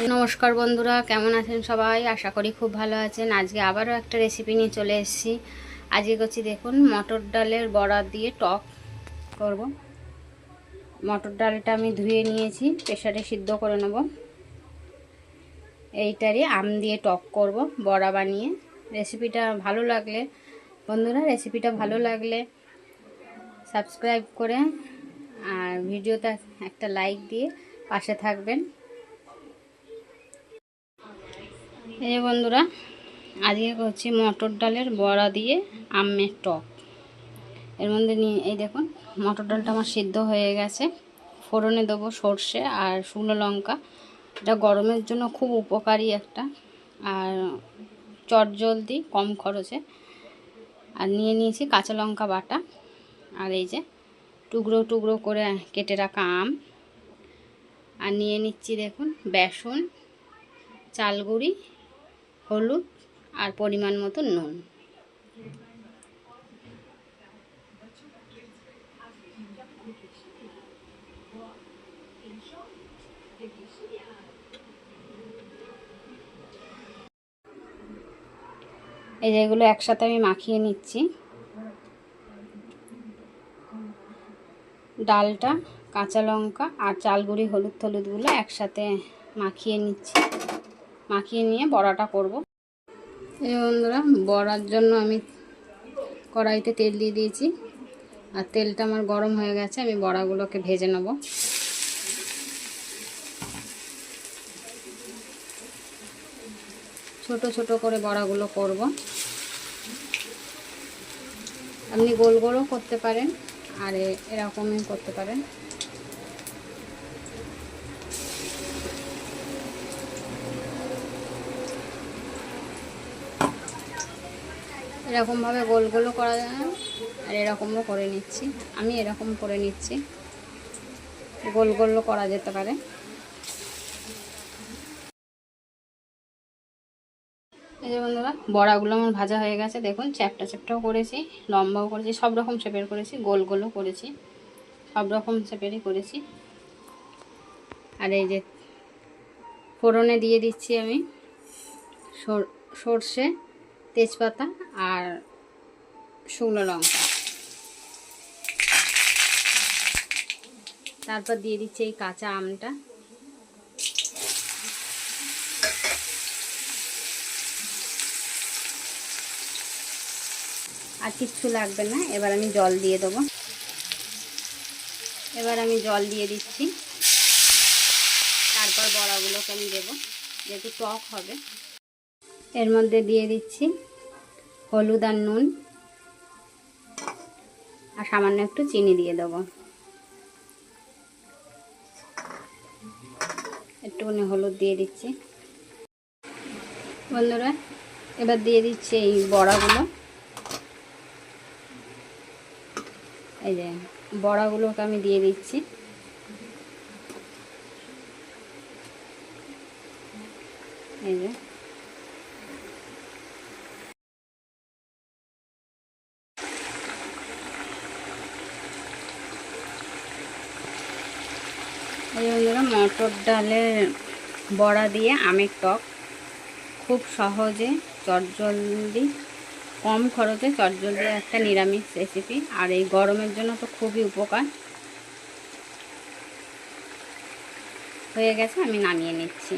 নমস্কার বন্ধুরা, কেমন আছেন সবাই? আশা করি খুব ভালো আছেন। আজকে আবারও একটা রেসিপি নিয়ে চলে এসেছি। আজকে করছি দেখুন মটর ডালের বড়া দিয়ে টক করব। মটর ডালটা আমি ধুয়ে নিয়েছি, প্রেসারে সিদ্ধ করে নেব। এইটারই আম দিয়ে টক করব বড়া বানিয়ে। রেসিপিটা ভালো লাগলে বন্ধুরা, সাবস্ক্রাইব করে আর ভিডিওতে একটা লাইক দিয়ে পাশে থাকবেন। এই যে বন্ধুরা, আজকে করছি মটর ডালের বড়া দিয়ে আমের টক। এর মধ্যে নিয়ে এই দেখুন মটর ডালটা আমার সিদ্ধ হয়ে গেছে। ফোড়নে দেবো সর্ষে আর শুকনো লঙ্কা। এটা গরমের জন্য খুব উপকারী একটা, আর চটজলদি কম খরচে। আর নিয়ে নিয়েছি কাঁচা লঙ্কা বাটা, আর এই যে টুকরো টুকরো করে কেটে রাখা আম। আর নিয়ে নিচ্ছি দেখুন বেসন, চালগুঁড়ি, হলুদ আর পরিমাণ মতো নুন। এই যেগুলো একসাথে আমি মাখিয়ে নিচ্ছি। ডালটা, কাঁচা লঙ্কা আর চালগুঁড়ি, হলুদগুলো একসাথে মাখিয়ে নিচ্ছি। মাখিয়ে নিয়ে বড়াটা করব। এই বন্ধুরা, বড়ার জন্য আমি কড়াইতে তেল দিয়ে দিয়েছি, আর তেলটা আমার গরম হয়ে গেছে। আমি বড়াগুলোকে ভেজে নেব। ছোট ছোট করে বড়াগুলো করব। আপনি গোল গোলও করতে পারেন আর এরকমই করতে পারেন। এরকমভাবে গোল গোলও করা যায়, আর এরকমও করে নিচ্ছি। আমি এরকম করে নিচ্ছি, গোল গোলও করা যেতে পারে। এই যে বন্ধুরা, বড়াগুলো আমার ভাজা হয়ে গেছে। দেখুন চ্যাপটা চ্যাপটাও করেছি, লম্বাও করেছি, সব রকম শেপের করেছি, গোল গোলও করেছি, সব রকম শেপেরই করেছি। আর এই যে ফোড়নে দিয়ে দিচ্ছি আমি সর্ষে, তেজপাতা আর শুকনো লঙ্কা। তারপর দিয়ে দিচ্ছি এই কাঁচা আমটা। আর কিচ্ছু লাগবে না। এবার আমি জল দিয়ে দেবো। এবার আমি জল দিয়ে দিচ্ছি। তারপর বড়াগুলোকে আমি দেবো, যেহেতু টক হবে। এর মধ্যে দিয়ে দিচ্ছি হলুদ আর নুন, আর সামান্য একটু চিনি দিয়ে দেবো। একটুখানি হলুদ দিয়ে দিচ্ছি বন্ধুরা। এবার দিয়ে দিচ্ছি এই বড়াগুলো। এই যে বড়াগুলোকে আমি দিয়ে দিচ্ছি। এই যে বন্ধুরা, মটর ডালের বড়া দিয়ে আমের টক খুব সহজে চটজলদি, কম খরচে চটজলদি একটা নিরামিষ রেসিপি। আর এই গরমের জন্য তো খুবই উপকার। হয়ে গেছে, আমি নামিয়ে নিচ্ছি।